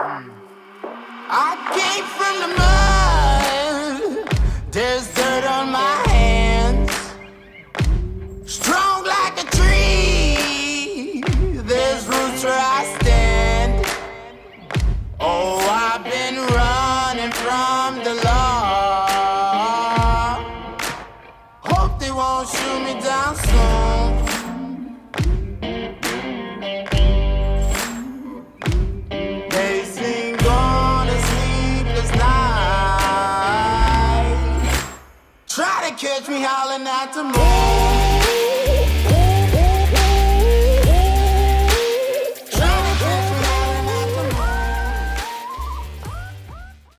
I came from the mud. There's dirt on my hands. Strong like a tree. There's roots where I stand. Oh, I've been running from the law. Hope they won't shoot me down soon. They sing on a sleepless night. Try to catch me howling at the moon.